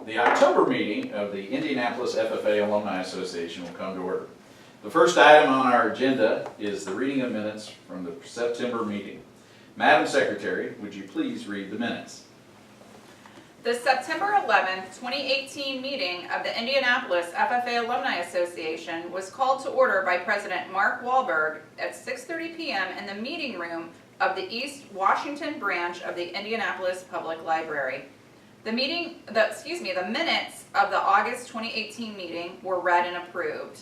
The October meeting of the Indianapolis FFA Alumni Association will come to order. The first item on our agenda is the reading of minutes from the September meeting. Madam Secretary, would you please read the minutes? The September 11th, 2018 meeting of the Indianapolis FFA Alumni Association was called to order by President Mark Wahlberg at 6:30 p.m. in the meeting room of the East Washington branch of the Indianapolis Public Library. The minutes of the August 2018 meeting were read and approved.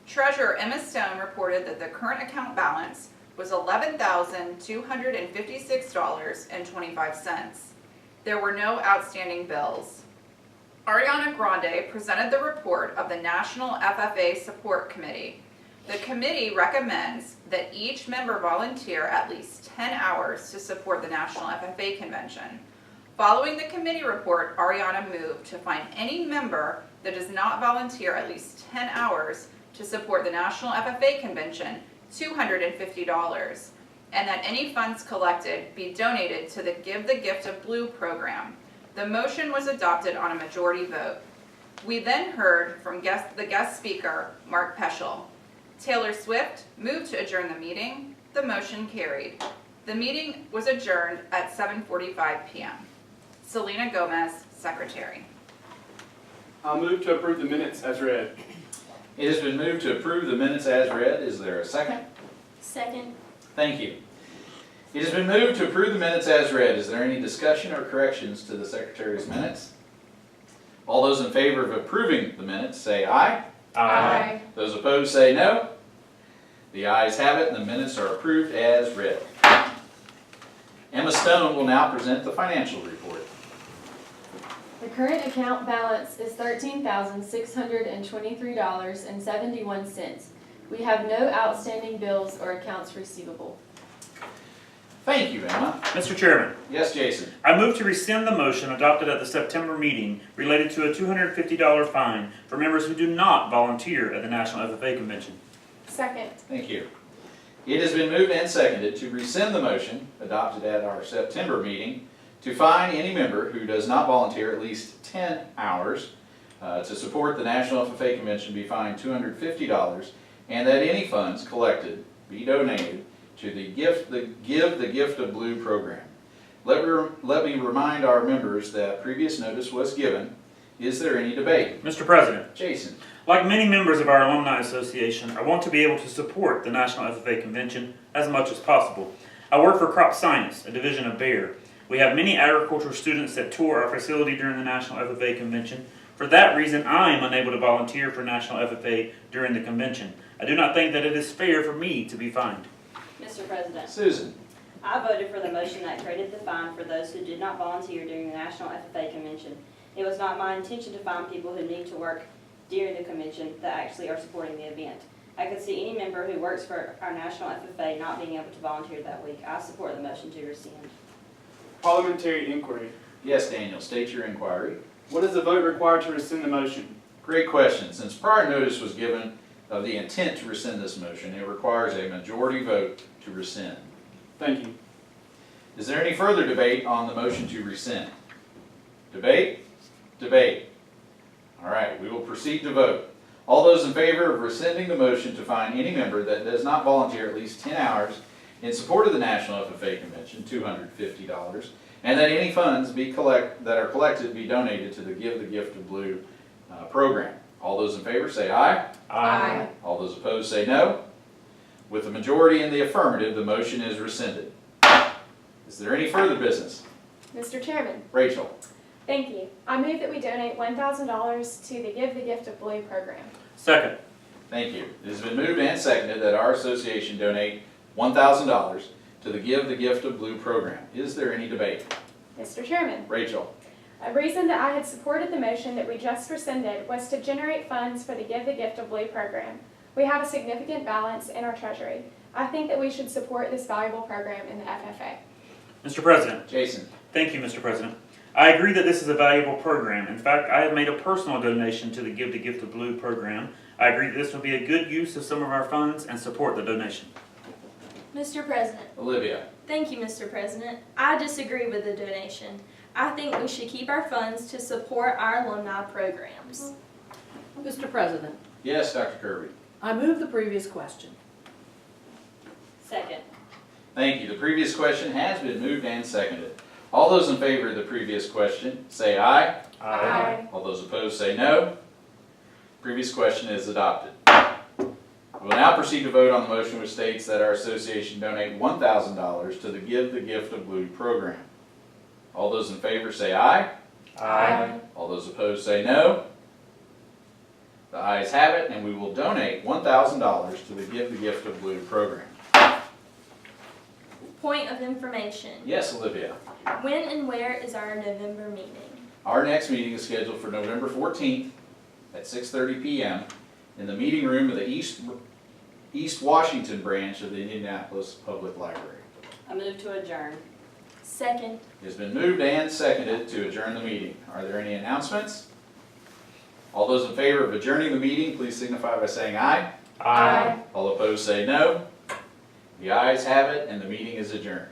Treasurer Emma Stone reported that the current account balance was $11,256.25. There were no outstanding bills. Ariana Grande presented the report of the National FFA Support Committee. The committee recommends that each member volunteer at least 10 hours to support the National FFA Convention. Following the committee report, Ariana moved to find any member that does not volunteer at least 10 hours to support the National FFA Convention $250, and that any funds collected be donated to the Give the Gift of Blue program. The motion was adopted on a majority vote. We then heard from the guest speaker, Mark Peschel. Taylor Swift moved to adjourn the meeting. The motion carried. The meeting was adjourned at 7:45 p.m. Selena Gomez, Secretary. I'll move to approve the minutes as read. It has been moved to approve the minutes as read. Is there a second? Second. Thank you. It has been moved to approve the minutes as read. Is there any discussion or corrections to the Secretary's minutes? All those in favor of approving the minutes say aye. Aye. Those opposed say no. The ayes have it and the minutes are approved as read. Emma Stone will now present the financial report. The current account balance is $13,623.71. We have no outstanding bills or accounts receivable. Thank you, Emma. Mr. Chairman, Yes, Jason. I move to rescind the motion adopted at the September meeting related to a $250 fine for members who do not volunteer at the National FFA Convention. Second. Thank you. It has been moved and seconded to rescind the motion adopted at our September meeting to fine any member who does not volunteer at least 10 hours to support the National FFA Convention be fined $250, and that any funds collected be donated to the Give the Gift of Blue program. Let me remind our members that previous notice was given. Is there any debate? Mr. President, Jason. like many members of our Alumni Association, I want to be able to support the National FFA Convention as much as possible. I work for Crop Science, a division of Bayer. We have many agricultural students that tour our facility during the National FFA Convention. For that reason, I am unable to volunteer for National FFA during the convention. I do not think that it is fair for me to be fined. Mr. President, Susan. I voted for the motion that created the fine for those who did not volunteer during the National FFA Convention. It was not my intention to fine people who need to work during the convention that actually are supporting the event. I could see any member who works for our National FFA not being able to volunteer that week. I support the motion to rescind. Parliamentary inquiry. Yes, Daniel, state your inquiry. What is the vote required to rescind the motion? Great question. Since prior notice was given of the intent to rescind this motion, it requires a majority vote to rescind. Thank you. Is there any further debate on the motion to rescind? Debate? Debate. All right, we will proceed to vote. All those in favor of rescinding the motion to fine any member that does not volunteer at least 10 hours in support of the National FFA Convention, $250, and that any funds that are collected be donated to the Give the Gift of Blue program. All those in favor say aye. Aye. All those opposed say no. With the majority in the affirmative, the motion is rescinded. Is there any further business? Mr. Chairman, Rachel. thank you. I move that we donate $1,000 to the Give the Gift of Blue program. Second. Thank you. It has been moved and seconded that our association donate $1,000 to the Give the Gift of Blue program. Is there any debate? Mr. Chairman, Rachel. a reason that I had supported the motion that we just rescinded was to generate funds for the Give the Gift of Blue program. We have a significant balance in our treasury. I think that we should support this valuable program in the FFA. Mr. President. Jason. Thank you, Mr. President. I agree that this is a valuable program. In fact, I have made a personal donation to the Give the Gift of Blue program. I agree that this will be a good use of some of our funds and support the donation. Mr. President. Olivia. Thank you, Mr. President. I disagree with the donation. I think we should keep our funds to support our alumni programs. Mr. President, Yes, Dr. Kirby. I move the previous question. Second. Thank you. The previous question has been moved and seconded. All those in favor of the previous question, say aye. Aye. All those opposed, say no. Previous question is adopted. We will now proceed to vote on the motion which states that our association donate $1,000 to the Give the Gift of Blue program. All those in favor say aye. Aye. All those opposed say no. The ayes have it, and we will donate $1,000 to the Give the Gift of Blue program. Point of information. Yes, Olivia. When and where is our November meeting? Our next meeting is scheduled for November 14th at 6:30 p.m. in the meeting room of the East Washington branch of the Indianapolis Public Library. I move to adjourn. Second. It has been moved and seconded to adjourn the meeting. Are there any announcements? All those in favor of adjourning the meeting, please signify by saying aye. Aye. All opposed say no. The ayes have it, and the meeting is adjourned.